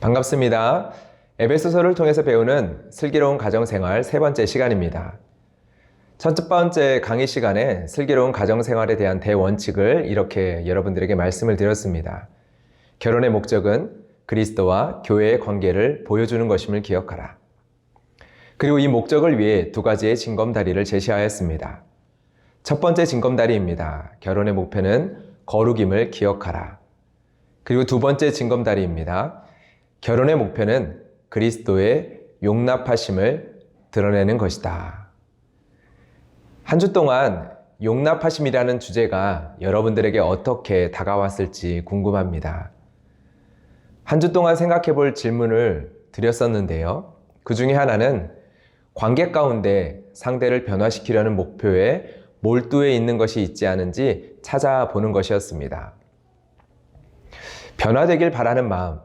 반갑습니다. 에베소서를 통해서 배우는 슬기로운 가정생활 세 번째 시간입니다. 첫 번째 강의 시간에 슬기로운 가정생활에 대한 대원칙을 이렇게 여러분들에게 말씀을 드렸습니다. 결혼의 목적은 그리스도와 교회의 관계를 보여주는 것임을 기억하라. 그리고 이 목적을 위해 두 가지의 징검다리를 제시하였습니다. 첫 번째 징검다리입니다. 결혼의 목표는 거룩임을 기억하라. 그리고 두 번째 징검다리입니다. 결혼의 목표는 그리스도의 용납하심을 드러내는 것이다. 한 주 동안 용납하심이라는 주제가 여러분들에게 어떻게 다가왔을지 궁금합니다. 한 주 동안 생각해 볼 질문을 드렸었는데요. 그 중에 하나는 관계 가운데 상대를 변화시키려는 목표에 몰두해 있는 것이 있지 않은지 찾아보는 것이었습니다. 변화되길 바라는 마음,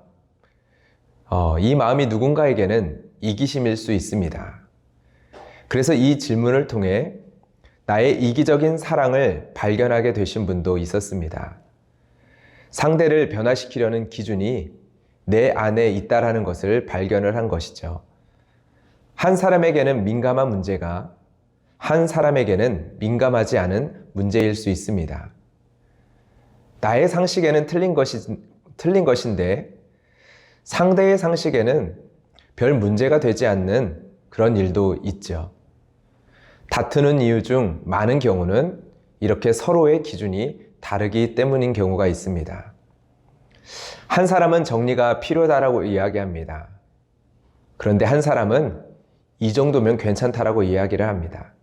이 마음이 누군가에게는 이기심일 수 있습니다. 그래서 이 질문을 통해 나의 이기적인 사랑을 발견하게 되신 분도 있었습니다. 상대를 변화시키려는 기준이 내 안에 있다라는 것을 발견을 한 것이죠. 한 사람에게는 민감한 문제가 한 사람에게는 민감하지 않은 문제일 수 있습니다. 나의 상식에는 틀린 것인데 상대의 상식에는 별 문제가 되지 않는 그런 일도 있죠. 다투는 이유 중 많은 경우는 이렇게 서로의 기준이 다르기 때문인 경우가 있습니다. 한 사람은 정리가 필요하다고 이야기합니다. 그런데 한 사람은 이 정도면 괜찮다라고 이야기를 합니다.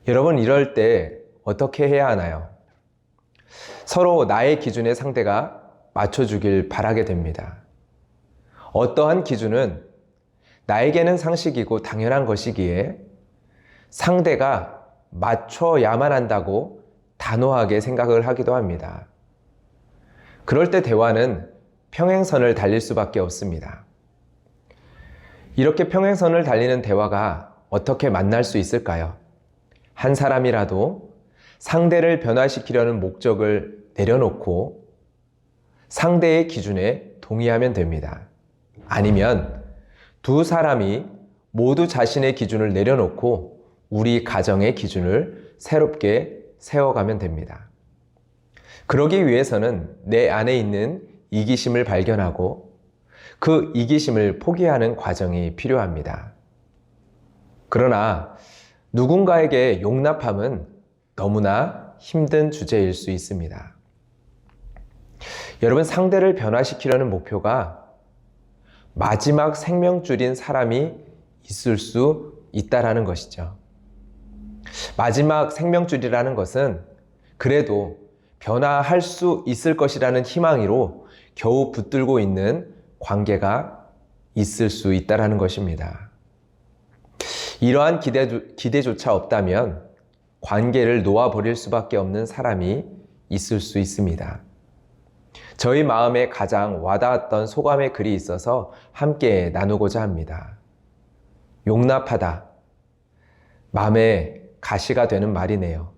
여러분, 이럴 때 어떻게 해야 하나요? 서로 나의 기준에 상대가 맞춰주길 바라게 됩니다. 어떠한 기준은 나에게는 상식이고 당연한 것이기에 상대가 맞춰야만 한다고 단호하게 생각을 하기도 합니다. 그럴 때 대화는 평행선을 달릴 수밖에 없습니다. 이렇게 평행선을 달리는 대화가 어떻게 만날 수 있을까요? 한 사람이라도 상대를 변화시키려는 목적을 내려놓고 상대의 기준에 동의하면 됩니다. 아니면 두 사람이 모두 자신의 기준을 내려놓고 우리 가정의 기준을 새롭게 세워가면 됩니다. 그러기 위해서는 내 안에 있는 이기심을 발견하고 그 이기심을 포기하는 과정이 필요합니다. 그러나 누군가에게 용납함은 너무나 힘든 주제일 수 있습니다. 여러분, 상대를 변화시키려는 목표가 마지막 생명줄인 사람이 있을 수 있다라는 것이죠. 마지막 생명줄이라는 것은 그래도 변화할 수 있을 것이라는 희망으로 겨우 붙들고 있는 관계가 있을 수 있다라는 것입니다. 이러한 기대조차 없다면 관계를 놓아버릴 수밖에 없는 사람이 있을 수 있습니다. 저희 마음에 가장 와닿았던 소감의 글이 있어서 함께 나누고자 합니다. 용납하다. 마음에 가시가 되는 말이네요.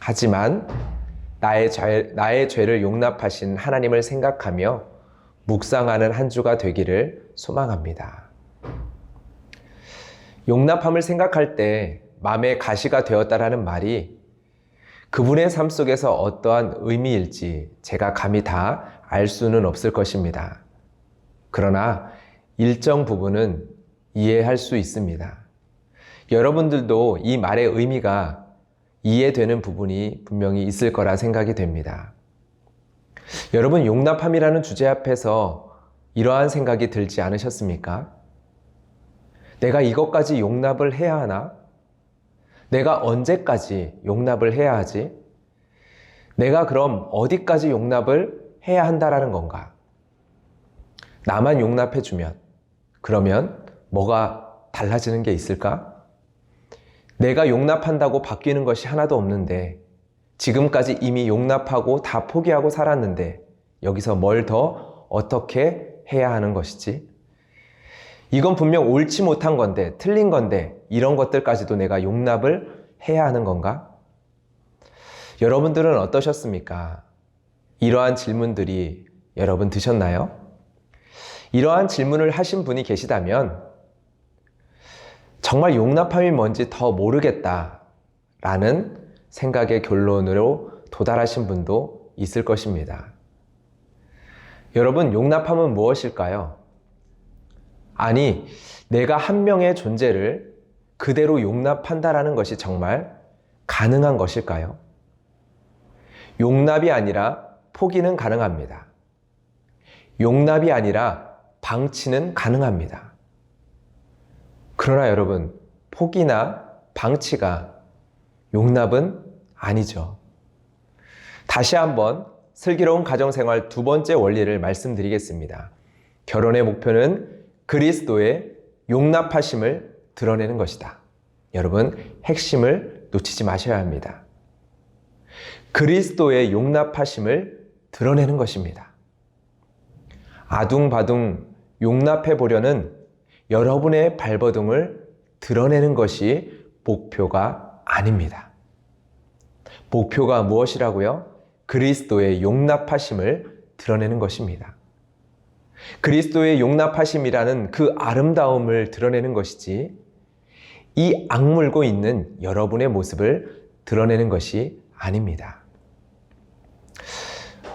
하지만 나의 죄를 용납하신 하나님을 생각하며 묵상하는 한 주가 되기를 소망합니다. 용납함을 생각할 때 마음에 가시가 되었다라는 말이 그분의 삶 속에서 어떠한 의미일지 제가 감히 다 알 수는 없을 것입니다. 그러나 일정 부분은 이해할 수 있습니다. 여러분들도 이 말의 의미가 이해되는 부분이 분명히 있을 거라 생각이 됩니다. 여러분, 용납함이라는 주제 앞에서 이러한 생각이 들지 않으셨습니까? 내가 이것까지 용납을 해야 하나? 내가 언제까지 용납을 해야 하지? 내가 그럼 어디까지 용납을 해야 한다라는 건가? 나만 용납해주면, 그러면 뭐가 달라지는 게 있을까? 내가 용납한다고 바뀌는 것이 하나도 없는데, 지금까지 이미 용납하고 다 포기하고 살았는데, 여기서 뭘 더 어떻게 해야 하는 것이지? 이건 분명 옳지 못한 건데, 틀린 건데, 이런 것들까지도 내가 용납을 해야 하는 건가? 여러분들은 어떠셨습니까? 이러한 질문들이 여러분 드셨나요? 이러한 질문을 하신 분이 계시다면 정말 용납함이 뭔지 더 모르겠다라는 생각의 결론으로 도달하신 분도 있을 것입니다. 여러분, 용납함은 무엇일까요? 아니, 내가 한 명의 존재를 그대로 용납한다라는 것이 정말 가능한 것일까요? 용납이 아니라 포기는 가능합니다. 용납이 아니라 방치는 가능합니다. 그러나 여러분, 포기나 방치가 용납은 아니죠. 다시 한번 슬기로운 가정생활 두 번째 원리를 말씀드리겠습니다. 결혼의 목표는 그리스도의 용납하심을 드러내는 것이다. 여러분, 핵심을 놓치지 마셔야 합니다. 그리스도의 용납하심을 드러내는 것입니다. 아둥바둥 용납해 보려는 여러분의 발버둥을 드러내는 것이 목표가 아닙니다. 목표가 무엇이라고요? 그리스도의 용납하심을 드러내는 것입니다. 그리스도의 용납하심이라는 그 아름다움을 드러내는 것이지, 이 악물고 있는 여러분의 모습을 드러내는 것이 아닙니다.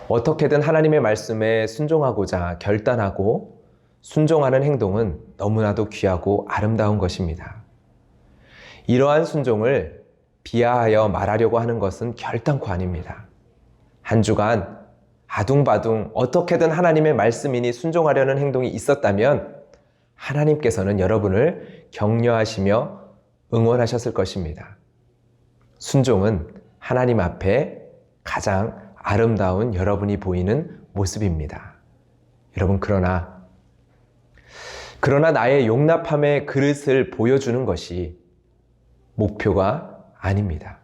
어떻게든 하나님의 말씀에 순종하고자 결단하고 순종하는 행동은 너무나도 귀하고 아름다운 것입니다. 이러한 순종을 비하하여 말하려고 하는 것은 결단코 아닙니다. 한 주간 아둥바둥 어떻게든 하나님의 말씀이니 순종하려는 행동이 있었다면 하나님께서는 여러분을 격려하시며 응원하셨을 것입니다. 순종은 하나님 앞에 가장 아름다운 여러분이 보이는 모습입니다. 여러분, 그러나 나의 용납함의 그릇을 보여주는 것이 목표가 아닙니다.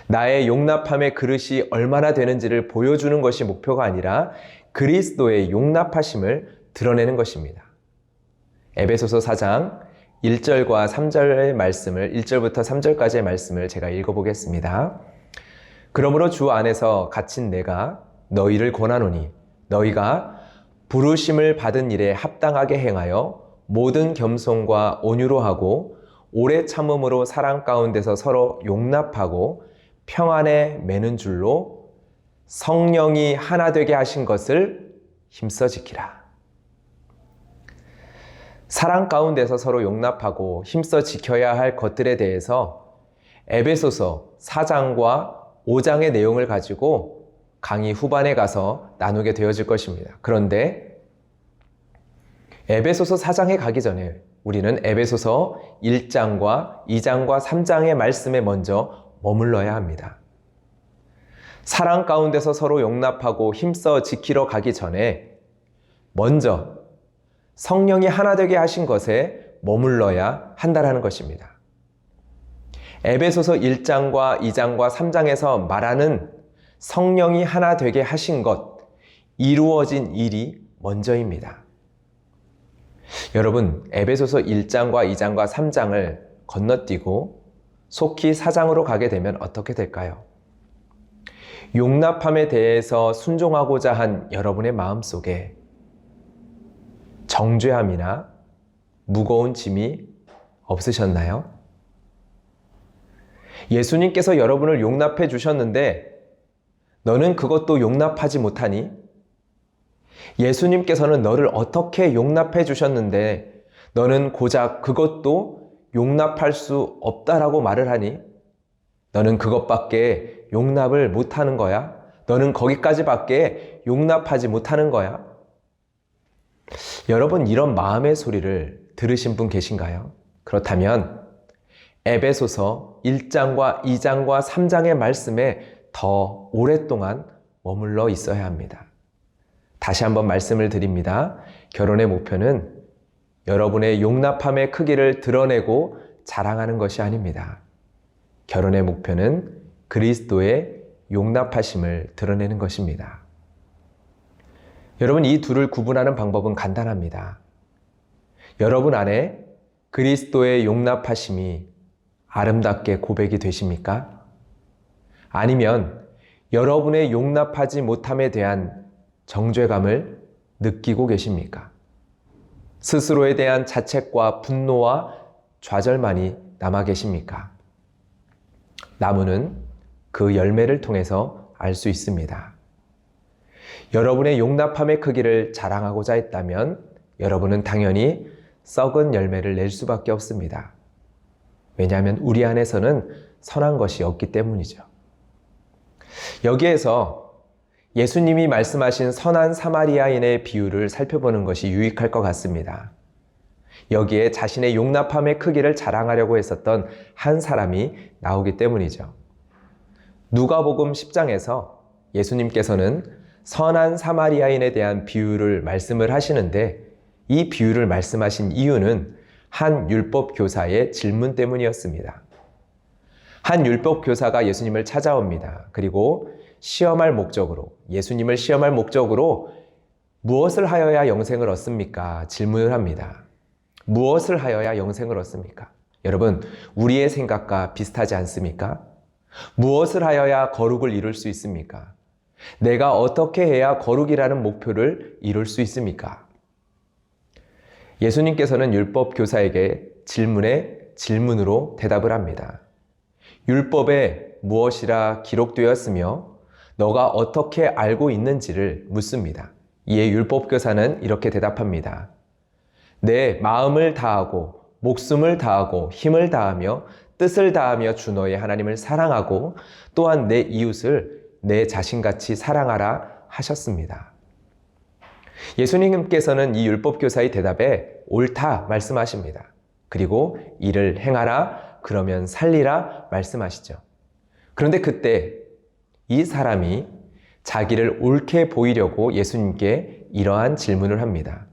나의 용납함의 그릇이 얼마나 되는지를 보여주는 것이 목표가 아니라 그리스도의 용납하심을 드러내는 것입니다. 에베소서 4장 1절과 3절의 말씀을, 1절부터 3절까지의 말씀을 제가 읽어보겠습니다. 그러므로 주 안에서 갇힌 내가 너희를 권하노니 너희가 부르심을 받은 일에 합당하게 행하여 모든 겸손과 온유로 하고 오래 참음으로 사랑 가운데서 서로 용납하고 평안에 매는 줄로 성령이 하나 되게 하신 것을 힘써 지키라. 사랑 가운데서 서로 용납하고 힘써 지켜야 할 것들에 대해서 에베소서 4장과 5장의 내용을 가지고 강의 후반에 가서 나누게 되어질 것입니다. 그런데 에베소서 4장에 가기 전에 우리는 에베소서 1장과 2장과 3장의 말씀에 먼저 머물러야 합니다. 사랑 가운데서 서로 용납하고 힘써 지키러 가기 전에 먼저 성령이 하나 되게 하신 것에 머물러야 한다는 것입니다. 에베소서 1장과 2장과 3장에서 말하는 성령이 하나 되게 하신 것, 이루어진 일이 먼저입니다. 여러분, 에베소서 1장과 2장과 3장을 건너뛰고 속히 4장으로 가게 되면 어떻게 될까요? 용납함에 대해서 순종하고자 한 여러분의 마음속에 정죄함이나 무거운 짐이 없으셨나요? 예수님께서 여러분을 용납해 주셨는데 너는 그것도 용납하지 못하니? 예수님께서는 너를 어떻게 용납해 주셨는데 너는 고작 그것도 용납할 수 없다라고 말을 하니? 너는 그것밖에 용납을 못하는 거야? 너는 거기까지밖에 용납하지 못하는 거야? 여러분, 이런 마음의 소리를 들으신 분 계신가요? 그렇다면 에베소서 1장과 2장과 3장의 말씀에 더 오랫동안 머물러 있어야 합니다. 다시 한번 말씀을 드립니다. 결혼의 목표는 여러분의 용납함의 크기를 드러내고 자랑하는 것이 아닙니다. 결혼의 목표는 그리스도의 용납하심을 드러내는 것입니다. 여러분, 이 둘을 구분하는 방법은 간단합니다. 여러분 안에 그리스도의 용납하심이 아름답게 고백이 되십니까? 아니면 여러분의 용납하지 못함에 대한 정죄감을 느끼고 계십니까? 스스로에 대한 자책과 분노와 좌절만이 남아 계십니까? 나무는 그 열매를 통해서 알 수 있습니다. 여러분의 용납함의 크기를 자랑하고자 했다면 여러분은 당연히 썩은 열매를 낼 수밖에 없습니다. 왜냐하면 우리 안에서는 선한 것이 없기 때문이죠. 여기에서 예수님이 말씀하신 선한 사마리아인의 비유를 살펴보는 것이 유익할 것 같습니다. 여기에 자신의 용납함의 크기를 자랑하려고 했었던 한 사람이 나오기 때문이죠. 누가복음 10장에서 예수님께서는 선한 사마리아인에 대한 비유를 말씀을 하시는데 이 비유를 말씀하신 이유는 한 율법 교사의 질문 때문이었습니다. 한 율법 교사가 예수님을 찾아옵니다. 그리고 예수님을 시험할 목적으로 무엇을 하여야 영생을 얻습니까? 질문을 합니다. 무엇을 하여야 영생을 얻습니까? 여러분, 우리의 생각과 비슷하지 않습니까? 무엇을 하여야 거룩을 이룰 수 있습니까? 내가 어떻게 해야 거룩이라는 목표를 이룰 수 있습니까? 예수님께서는 율법 교사에게 질문으로 대답을 합니다. 율법에 무엇이라 기록되었으며 너가 어떻게 알고 있는지를 묻습니다. 이에 율법 교사는 이렇게 대답합니다. 내 마음을 다하고 목숨을 다하고 힘을 다하며 뜻을 다하며 주 너의 하나님을 사랑하고 또한 내 이웃을 내 자신같이 사랑하라 하셨습니다. 예수님께서는 이 율법교사의 대답에 옳다 말씀하십니다. 그리고 이를 행하라 그러면 살리라 말씀하시죠. 그런데 그때 이 사람이 자기를 옳게 보이려고 예수님께 이러한 질문을 합니다.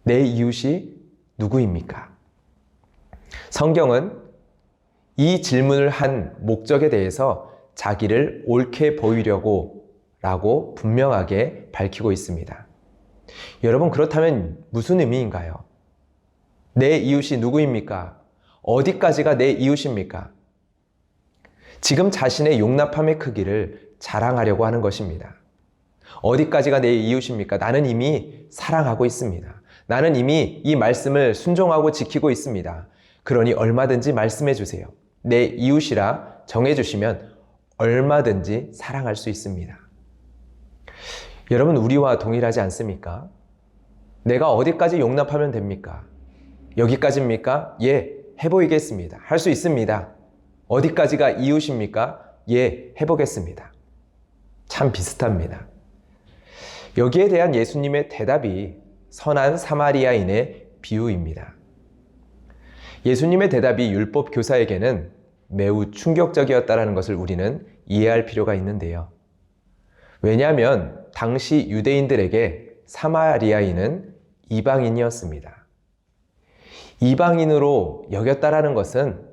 내 이웃이 누구입니까? 성경은 이 질문을 한 목적에 대해서 자기를 옳게 보이려고 라고 분명하게 밝히고 있습니다. 여러분, 그렇다면 무슨 의미인가요? 내 이웃이 누구입니까? 어디까지가 내 이웃입니까? 지금 자신의 용납함의 크기를 자랑하려고 하는 것입니다. 어디까지가 내 이웃입니까? 나는 이미 사랑하고 있습니다. 나는 이미 이 말씀을 순종하고 지키고 있습니다. 그러니 얼마든지 말씀해 주세요. 내 이웃이라 정해 주시면 얼마든지 사랑할 수 있습니다. 여러분, 우리와 동일하지 않습니까? 내가 어디까지 용납하면 됩니까? 여기까지입니까? 예, 해보이겠습니다. 할 수 있습니다. 어디까지가 이웃입니까? 예, 해보겠습니다. 참 비슷합니다. 여기에 대한 예수님의 대답이 선한 사마리아인의 비유입니다. 예수님의 대답이 율법 교사에게는 매우 충격적이었다는 것을 우리는 이해할 필요가 있는데요. 왜냐하면 당시 유대인들에게 사마리아인은 이방인이었습니다. 이방인으로 여겼다라는 것은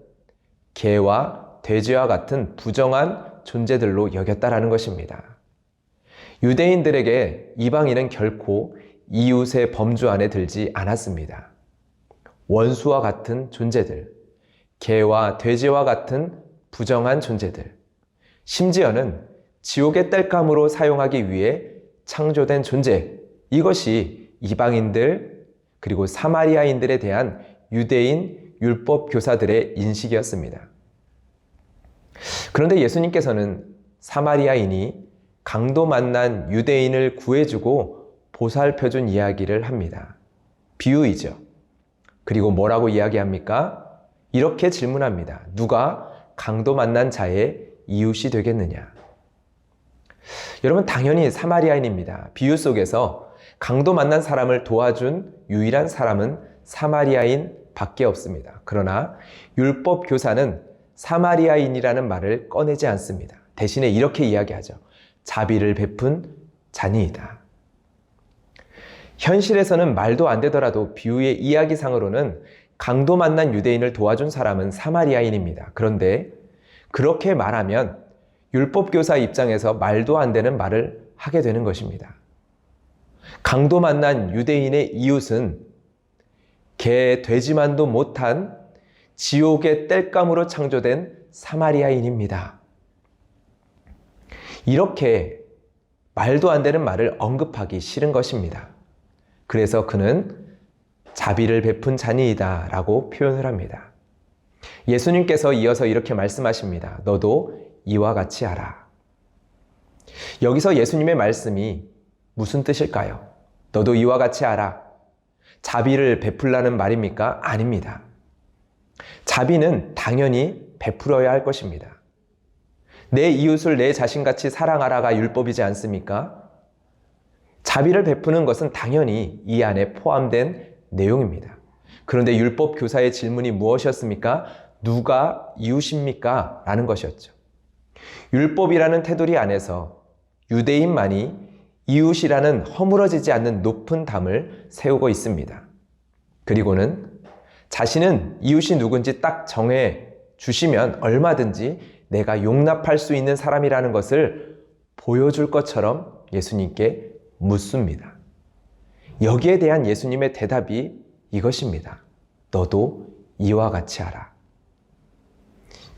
개와 돼지와 같은 부정한 존재들로 여겼다라는 것입니다. 유대인들에게 이방인은 결코 이웃의 범주 안에 들지 않았습니다. 원수와 같은 존재들, 개와 돼지와 같은 부정한 존재들, 심지어는 지옥의 땔감으로 사용하기 위해 창조된 존재, 이것이 이방인들 그리고 사마리아인들에 대한 유대인 율법 교사들의 인식이었습니다. 그런데 예수님께서는 사마리아인이 강도 만난 유대인을 구해주고 보살펴준 이야기를 합니다. 비유이죠. 그리고 뭐라고 이야기합니까? 이렇게 질문합니다. 누가 강도 만난 자의 이웃이 되겠느냐? 여러분, 당연히 사마리아인입니다. 비유 속에서 강도 만난 사람을 도와준 유일한 사람은 사마리아인 밖에 없습니다. 그러나 율법 교사는 사마리아인이라는 말을 꺼내지 않습니다. 대신에 이렇게 이야기하죠. 자비를 베푼 자니이다. 현실에서는 말도 안 되더라도 비유의 이야기상으로는 강도 만난 유대인을 도와준 사람은 사마리아인입니다. 그런데 그렇게 말하면 율법교사 입장에서 말도 안 되는 말을 하게 되는 것입니다. 강도 만난 유대인의 이웃은 개, 돼지만도 못한 지옥의 땔감으로 창조된 사마리아인입니다. 이렇게 말도 안 되는 말을 언급하기 싫은 것입니다. 그래서 그는 자비를 베푼 자니이다 라고 표현을 합니다. 예수님께서 이어서 이렇게 말씀하십니다. 너도 이와 같이 하라. 여기서 예수님의 말씀이 무슨 뜻일까요? 너도 이와 같이 하라. 자비를 베풀라는 말입니까? 아닙니다. 자비는 당연히 베풀어야 할 것입니다. 내 이웃을 내 자신같이 사랑하라가 율법이지 않습니까? 자비를 베푸는 것은 당연히 이 안에 포함된 내용입니다. 그런데 율법 교사의 질문이 무엇이었습니까? 누가 이웃입니까? 라는 것이었죠. 율법이라는 테두리 안에서 유대인만이 이웃이라는 허물어지지 않는 높은 담을 세우고 있습니다. 그리고는 자신은 이웃이 누군지 딱 정해 주시면 얼마든지 내가 용납할 수 있는 사람이라는 것을 보여줄 것처럼 예수님께 묻습니다. 여기에 대한 예수님의 대답이 이것입니다. 너도 이와 같이 하라.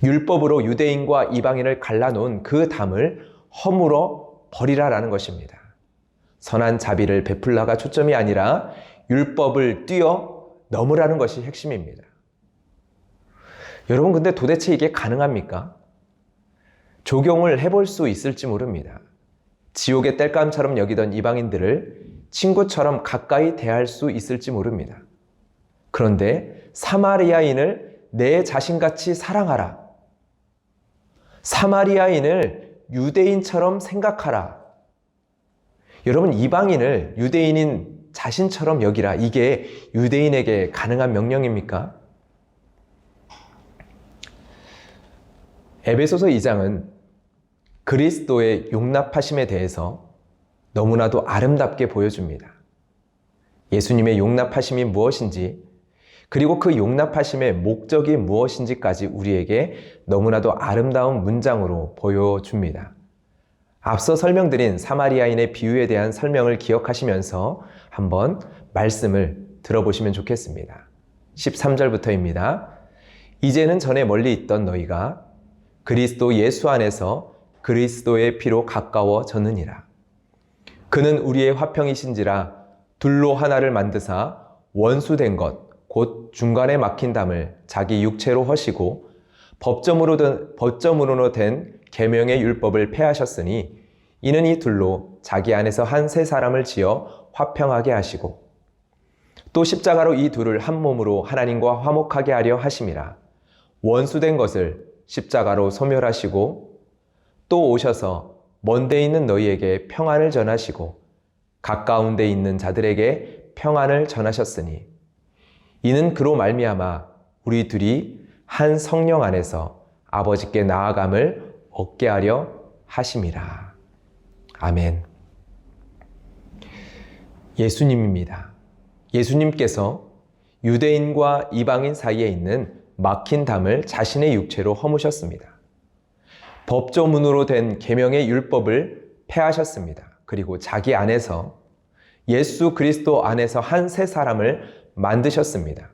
율법으로 유대인과 이방인을 갈라놓은 그 담을 허물어 버리라라는 것입니다. 선한 자비를 베풀라가 초점이 아니라 율법을 뛰어 넘으라는 것이 핵심입니다. 여러분, 근데 도대체 이게 가능합니까? 적용을 해볼 수 있을지 모릅니다. 지옥의 땔감처럼 여기던 이방인들을 친구처럼 가까이 대할 수 있을지 모릅니다. 그런데 사마리아인을 내 자신같이 사랑하라. 사마리아인을 유대인처럼 생각하라. 여러분, 이방인을 유대인인 자신처럼 여기라. 이게 유대인에게 가능한 명령입니까? 에베소서 2장은 그리스도의 용납하심에 대해서 너무나도 아름답게 보여줍니다. 예수님의 용납하심이 무엇인지, 그리고 그 용납하심의 목적이 무엇인지까지 우리에게 너무나도 아름다운 문장으로 보여줍니다. 앞서 설명드린 사마리아인의 비유에 대한 설명을 기억하시면서 한번 말씀을 들어보시면 좋겠습니다. 13절부터입니다. 이제는 전에 멀리 있던 너희가 그리스도 예수 안에서 그리스도의 피로 가까워졌느니라. 그는 우리의 화평이신지라 둘로 하나를 만드사 원수된 것 곧 중간에 막힌 담을 자기 육체로 허시고 법점으로 된 계명의 율법을 폐하셨으니 이는 이 둘로 자기 안에서 한 새 사람을 지어 화평하게 하시고 또 십자가로 이 둘을 한 몸으로 하나님과 화목하게 하려 하심이라. 원수된 것을 십자가로 소멸하시고 또 오셔서 먼 데 있는 너희에게 평안을 전하시고 가까운 데 있는 자들에게 평안을 전하셨으니 이는 그로 말미암아 우리 둘이 한 성령 안에서 아버지께 나아감을 얻게 하려 하심이라. 아멘. 예수님입니다. 예수님께서 유대인과 이방인 사이에 있는 막힌 담을 자신의 육체로 허무셨습니다. 법조문으로 된 계명의 율법을 폐하셨습니다. 그리고 자기 안에서 예수 그리스도 안에서 한 새 사람을 만드셨습니다.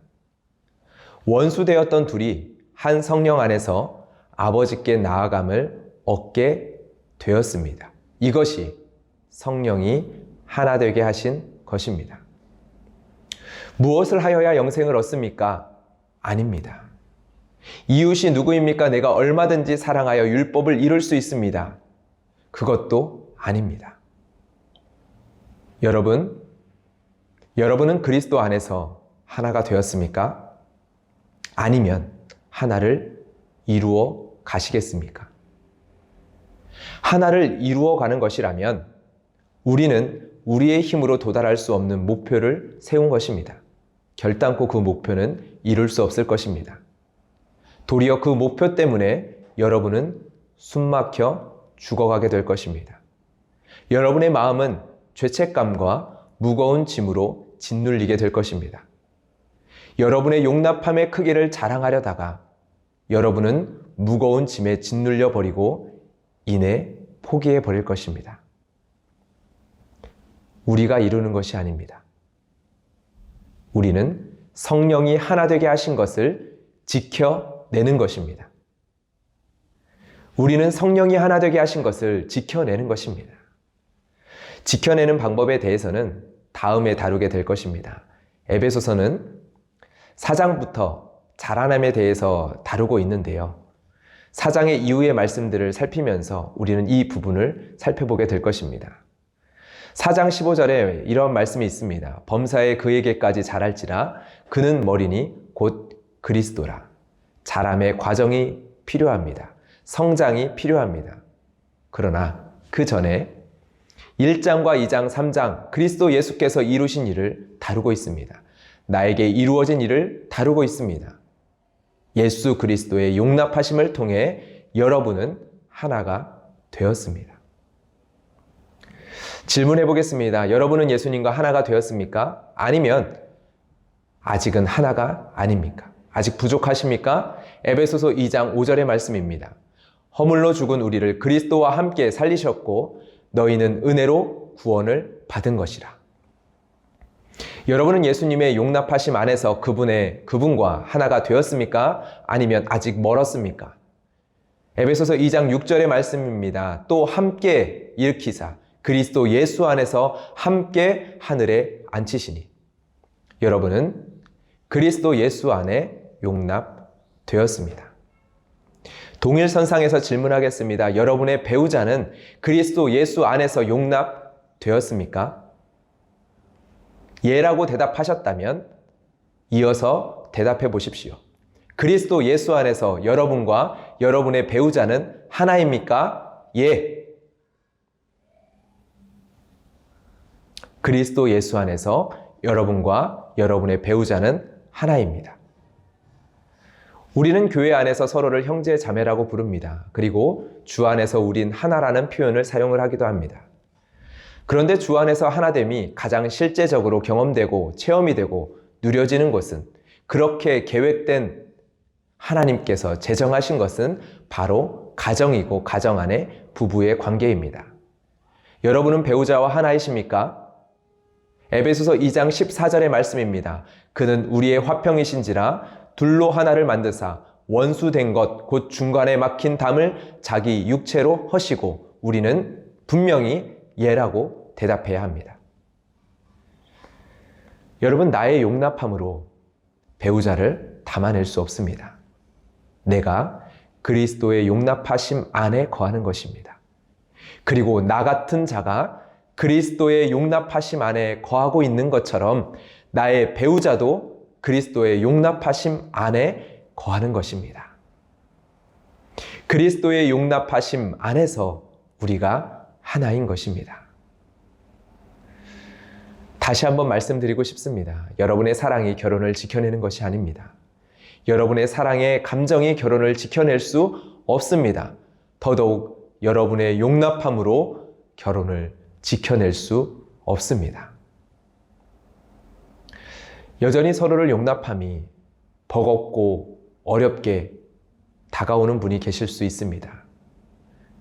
원수되었던 둘이 한 성령 안에서 아버지께 나아감을 얻게 되었습니다. 이것이 성령이 하나 되게 하신 것입니다. 무엇을 하여야 영생을 얻습니까? 아닙니다. 이웃이 누구입니까? 내가 얼마든지 사랑하여 율법을 이룰 수 있습니다. 그것도 아닙니다. 여러분은 그리스도 안에서 하나가 되었습니까? 아니면 하나를 이루어 가시겠습니까? 하나를 이루어 가는 것이라면 우리는 우리의 힘으로 도달할 수 없는 목표를 세운 것입니다. 결단코 그 목표는 이룰 수 없을 것입니다. 도리어 그 목표 때문에 여러분은 숨막혀 죽어가게 될 것입니다. 여러분의 마음은 죄책감과 무거운 짐으로 짓눌리게 될 것입니다. 여러분의 용납함의 크기를 자랑하려다가 여러분은 무거운 짐에 짓눌려 버리고 이내 포기해 버릴 것입니다. 우리가 이루는 것이 아닙니다. 우리는 성령이 하나 되게 하신 것을 지켜내는 것입니다. 우리는 성령이 하나 되게 하신 것을 지켜내는 것입니다. 지켜내는 방법에 대해서는 다음에 다루게 될 것입니다. 에베소서는 4장부터 자라남에 대해서 다루고 있는데요. 4장의 이후의 말씀들을 살피면서 우리는 이 부분을 살펴보게 될 것입니다. 4장 15절에 이런 말씀이 있습니다. 범사에 그에게까지 자랄지라 그는 머리니 곧 그리스도라. 자람의 과정이 필요합니다. 성장이 필요합니다. 그러나 그 전에 1장과 2장, 3장 그리스도 예수께서 이루신 일을 다루고 있습니다. 나에게 이루어진 일을 다루고 있습니다. 예수 그리스도의 용납하심을 통해 여러분은 하나가 되었습니다. 질문해 보겠습니다. 여러분은 예수님과 하나가 되었습니까? 아니면 아직은 하나가 아닙니까? 아직 부족하십니까? 에베소서 2장 5절의 말씀입니다. 허물로 죽은 우리를 그리스도와 함께 살리셨고 너희는 은혜로 구원을 받은 것이라. 여러분은 예수님의 용납하심 안에서 그분과 하나가 되었습니까? 아니면 아직 멀었습니까? 에베소서 2장 6절의 말씀입니다. 또 함께 일으키사 그리스도 예수 안에서 함께 하늘에 앉히시니. 여러분은 그리스도 예수 안에 용납되었습니다. 동일선상에서 질문하겠습니다. 여러분의 배우자는 그리스도 예수 안에서 용납되었습니까? 예라고 대답하셨다면 이어서 대답해 보십시오. 그리스도 예수 안에서 여러분과 여러분의 배우자는 하나입니까? 예. 그리스도 예수 안에서 여러분과 여러분의 배우자는 하나입니다. 우리는 교회 안에서 서로를 형제 자매라고 부릅니다. 그리고 주 안에서 우린 하나라는 표현을 사용을 하기도 합니다. 그런데 주 안에서 하나됨이 가장 실제적으로 경험되고 체험이 되고 누려지는 것은, 그렇게 계획된 하나님께서 제정하신 것은 바로 가정이고 가정 안의 부부의 관계입니다. 여러분은 배우자와 하나이십니까? 에베소서 2장 14절의 말씀입니다. 그는 우리의 화평이신지라 둘로 하나를 만드사 원수된 것 곧 중간에 막힌 담을 자기 육체로 허시고. 우리는 분명히 예라고 대답해야 합니다. 여러분, 나의 용납함으로 배우자를 담아낼 수 없습니다. 내가 그리스도의 용납하심 안에 거하는 것입니다. 그리고 나 같은 자가 그리스도의 용납하심 안에 거하고 있는 것처럼 나의 배우자도 그리스도의 용납하심 안에 거하는 것입니다. 그리스도의 용납하심 안에서 우리가 하나인 것입니다. 다시 한번 말씀드리고 싶습니다. 여러분의 사랑이 결혼을 지켜내는 것이 아닙니다. 여러분의 사랑의 감정이 결혼을 지켜낼 수 없습니다. 더더욱 여러분의 용납함으로 결혼을 지켜낼 수 없습니다. 여전히 서로를 용납함이 버겁고 어렵게 다가오는 분이 계실 수 있습니다.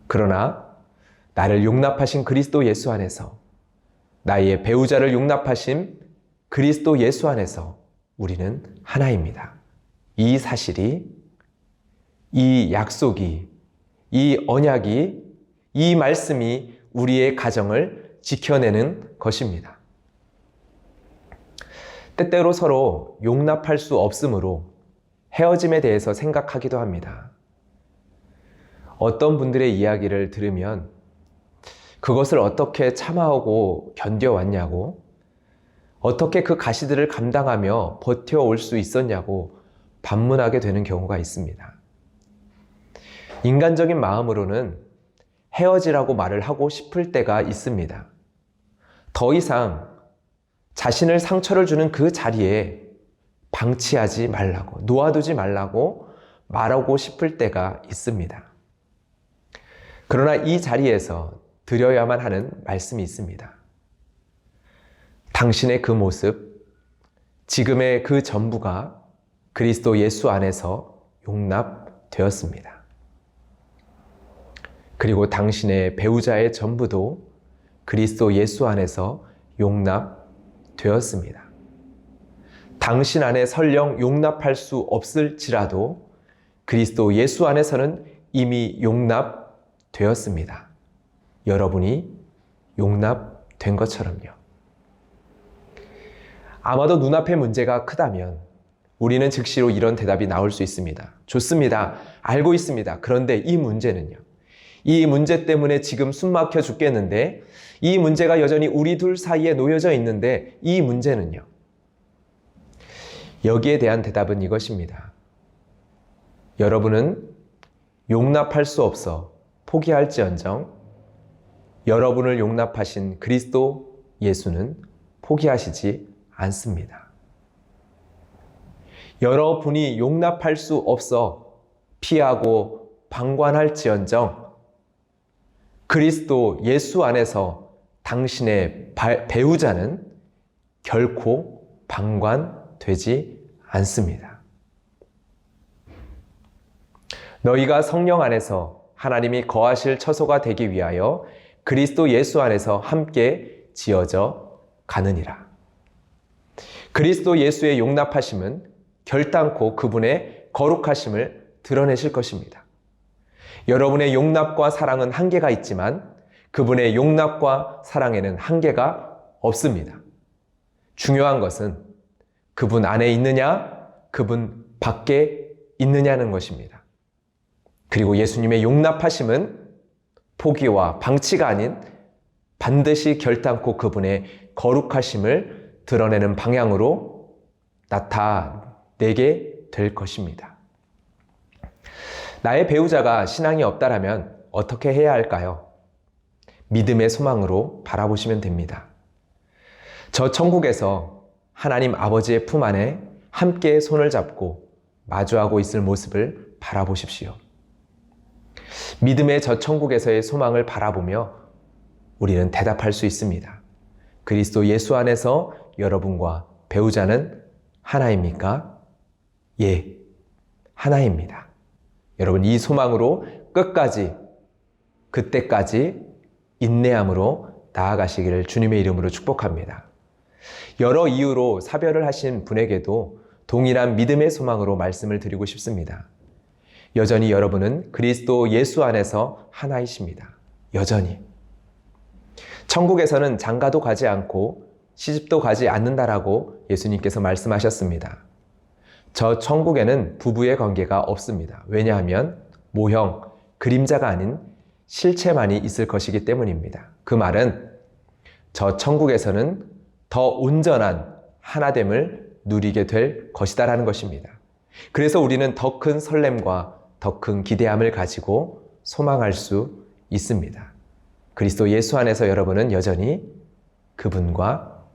그러나 나를 용납하신 그리스도 예수 안에서, 나의 배우자를 용납하신 그리스도 예수 안에서 우리는 하나입니다. 이 사실이, 이 약속이, 이 언약이, 이 말씀이 우리의 가정을 지켜내는 것입니다. 때때로 서로 용납할 수 없으므로 헤어짐에 대해서 생각하기도 합니다. 어떤 분들의 이야기를 들으면 그것을 어떻게 참아오고 견뎌왔냐고, 어떻게 그 가시들을 감당하며 버텨올 수 있었냐고 반문하게 되는 경우가 있습니다. 인간적인 마음으로는 헤어지라고 말을 하고 싶을 때가 있습니다. 더 이상 자신을 상처를 주는 그 자리에 방치하지 말라고, 놓아두지 말라고 말하고 싶을 때가 있습니다. 그러나 이 자리에서 드려야만 하는 말씀이 있습니다. 당신의 그 모습, 지금의 그 전부가 그리스도 예수 안에서 용납되었습니다. 그리고 당신의 배우자의 전부도 그리스도 예수 안에서 용납되었습니다. 당신 안에 설령 용납할 수 없을지라도 그리스도 예수 안에서는 이미 용납되었습니다. 여러분이 된 것처럼요. 아마도 눈앞의 문제가 크다면 우리는 즉시로 이런 대답이 나올 수 있습니다. 좋습니다. 알고 있습니다. 그런데 이 문제는요. 이 문제 때문에 지금 숨 막혀 죽겠는데, 이 문제가 여전히 우리 둘 사이에 놓여져 있는데, 이 문제는요. 여기에 대한 대답은 이것입니다. 여러분은 용납할 수 없어 포기할지언정 여러분을 용납하신 그리스도 예수는 포기하시지 않습니다. 여러분이 용납할 수 없어 피하고 방관할지언정 그리스도 예수 안에서 당신의 배우자는 결코 방관되지 않습니다. 너희가 성령 안에서 하나님이 거하실 처소가 되기 위하여 그리스도 예수 안에서 함께 지어져 가느니라. 그리스도 예수의 용납하심은 결단코 그분의 거룩하심을 드러내실 것입니다. 여러분의 용납과 사랑은 한계가 있지만 그분의 용납과 사랑에는 한계가 없습니다. 중요한 것은 그분 안에 있느냐, 그분 밖에 있느냐는 것입니다. 그리고 예수님의 용납하심은 포기와 방치가 아닌 반드시 결단코 그분의 거룩하심을 드러내는 방향으로 나타내게 될 것입니다. 나의 배우자가 신앙이 없다라면 어떻게 해야 할까요? 믿음의 소망으로 바라보시면 됩니다. 저 천국에서 하나님 아버지의 품 안에 함께 손을 잡고 마주하고 있을 모습을 바라보십시오. 믿음의 저 천국에서의 소망을 바라보며 우리는 대답할 수 있습니다. 그리스도 예수 안에서 여러분과 배우자는 하나입니까? 예, 하나입니다. 여러분, 이 소망으로 끝까지, 그때까지 인내함으로 나아가시기를 주님의 이름으로 축복합니다. 여러 이유로 사별을 하신 분에게도 동일한 믿음의 소망으로 말씀을 드리고 싶습니다. 여전히 여러분은 그리스도 예수 안에서 하나이십니다. 여전히. 천국에서는 장가도 가지 않고 시집도 가지 않는다라고 예수님께서 말씀하셨습니다. 저 천국에는 부부의 관계가 없습니다. 왜냐하면 모형, 그림자가 아닌 실체만이 있을 것이기 때문입니다. 그 말은 저 천국에서는 더 온전한 하나됨을 누리게 될 것이다라는 것입니다. 그래서 우리는 더 큰 설렘과 더 큰 기대함을 가지고 소망할 수 있습니다. 그리스도 예수 안에서 여러분은 여전히 그분과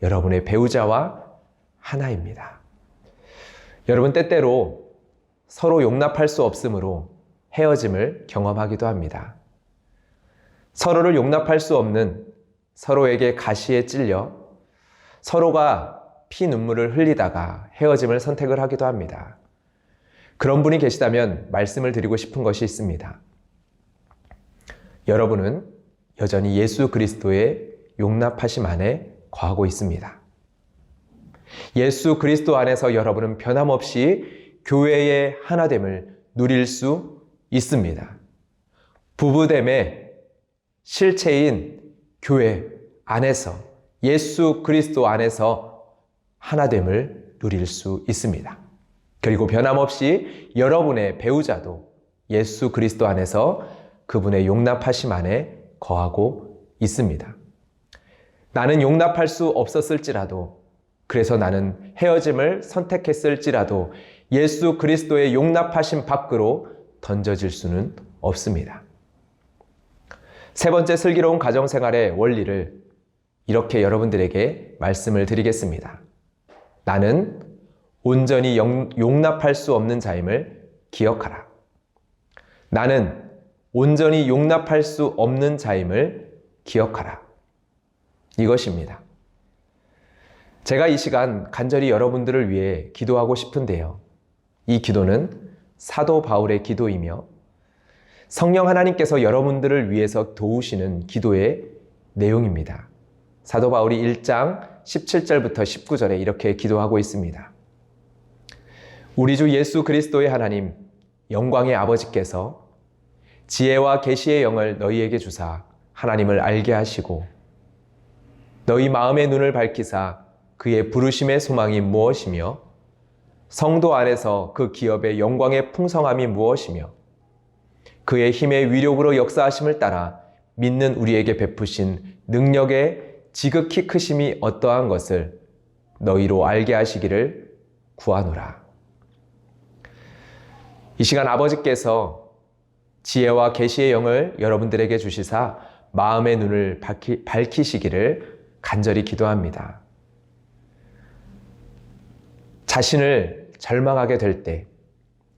여러분의 배우자와 하나입니다. 여러분, 때때로 서로 용납할 수 없으므로 헤어짐을 경험하기도 합니다. 서로를 용납할 수 없는 서로에게 가시에 찔려 서로가 피 눈물을 흘리다가 헤어짐을 선택을 하기도 합니다. 그런 분이 계시다면 말씀을 드리고 싶은 것이 있습니다. 여러분은 여전히 예수 그리스도의 용납하심 안에 거하고 있습니다. 예수 그리스도 안에서 여러분은 변함없이 교회의 하나됨을 누릴 수 있습니다. 부부됨의 실체인 교회 안에서 예수 그리스도 안에서 하나됨을 누릴 수 있습니다. 그리고 변함없이 여러분의 배우자도 예수 그리스도 안에서 그분의 용납하심 안에 거하고 있습니다. 나는 용납할 수 없었을지라도, 그래서 나는 헤어짐을 선택했을지라도 예수 그리스도의 용납하심 밖으로 던져질 수는 없습니다. 세 번째, 슬기로운 가정생활의 원리를 이렇게 여러분들에게 말씀을 드리겠습니다. 나는 온전히 용납할 수 없는 자임을 기억하라. 나는 온전히 용납할 수 없는 자임을 기억하라. 이것입니다. 제가 이 시간 간절히 여러분들을 위해 기도하고 싶은데요. 이 기도는 사도 바울의 기도이며 성령 하나님께서 여러분들을 위해서 도우시는 기도의 내용입니다. 사도 바울이 1장 17절부터 19절에 이렇게 기도하고 있습니다. 우리 주 예수 그리스도의 하나님, 영광의 아버지께서 지혜와 계시의 영을 너희에게 주사 하나님을 알게 하시고 너희 마음의 눈을 밝히사 그의 부르심의 소망이 무엇이며 성도 안에서 그 기업의 영광의 풍성함이 무엇이며 그의 힘의 위력으로 역사하심을 따라 믿는 우리에게 베푸신 능력의 지극히 크심이 어떠한 것을 너희로 알게 하시기를 구하노라. 이 시간 아버지께서 지혜와 계시의 영을 여러분들에게 주시사 마음의 눈을 밝히시기를 간절히 기도합니다. 자신을 절망하게 될 때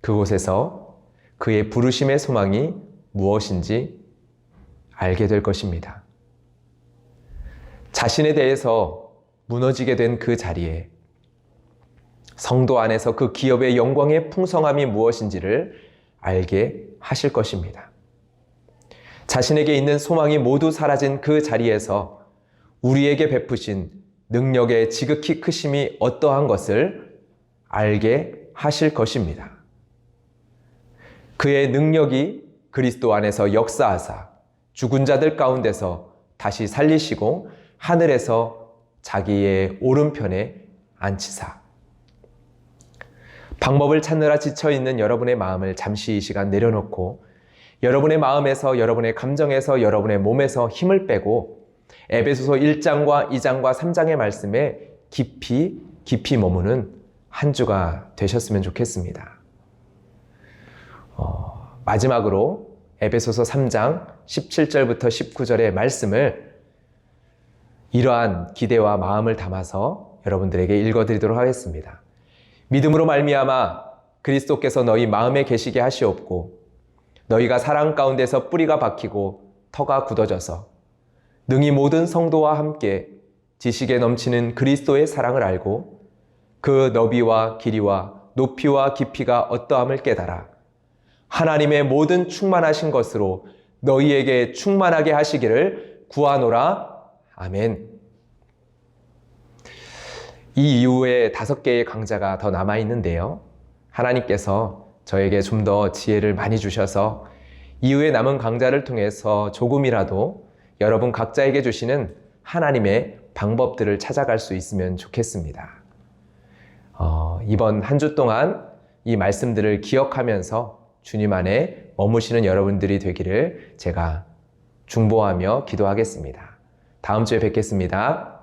그곳에서 그의 부르심의 소망이 무엇인지 알게 될 것입니다. 자신에 대해서 무너지게 된 그 자리에 성도 안에서 그 기업의 영광의 풍성함이 무엇인지를 알게 하실 것입니다. 자신에게 있는 소망이 모두 사라진 그 자리에서 우리에게 베푸신 능력의 지극히 크심이 어떠한 것을 알게 하실 것입니다. 그의 능력이 그리스도 안에서 역사하사 죽은 자들 가운데서 다시 살리시고 하늘에서 자기의 오른편에 앉히사. 방법을 찾느라 지쳐있는 여러분의 마음을 잠시 이 시간 내려놓고 여러분의 마음에서, 여러분의 감정에서, 여러분의 몸에서 힘을 빼고 에베소서 1장과 2장과 3장의 말씀에 깊이 머무는 한 주가 되셨으면 좋겠습니다. 마지막으로 에베소서 3장 17절부터 19절의 말씀을 이러한 기대와 마음을 담아서 여러분들에게 읽어드리도록 하겠습니다. 믿음으로 말미암아 그리스도께서 너희 마음에 계시게 하시옵고 너희가 사랑 가운데서 뿌리가 박히고 터가 굳어져서 능히 모든 성도와 함께 지식에 넘치는 그리스도의 사랑을 알고 그 너비와 길이와 높이와 깊이가 어떠함을 깨달아 하나님의 모든 충만하신 것으로 너희에게 충만하게 하시기를 구하노라. 아멘. 이 이후에 5개의 강좌가 더 남아있는데요. 하나님께서 저에게 좀 더 지혜를 많이 주셔서 이후에 남은 강좌를 통해서 조금이라도 여러분 각자에게 주시는 하나님의 방법들을 찾아갈 수 있으면 좋겠습니다. 이번 한 주 동안 이 말씀들을 기억하면서 주님 안에 머무시는 여러분들이 되기를 제가 중보하며 기도하겠습니다. 다음 주에 뵙겠습니다.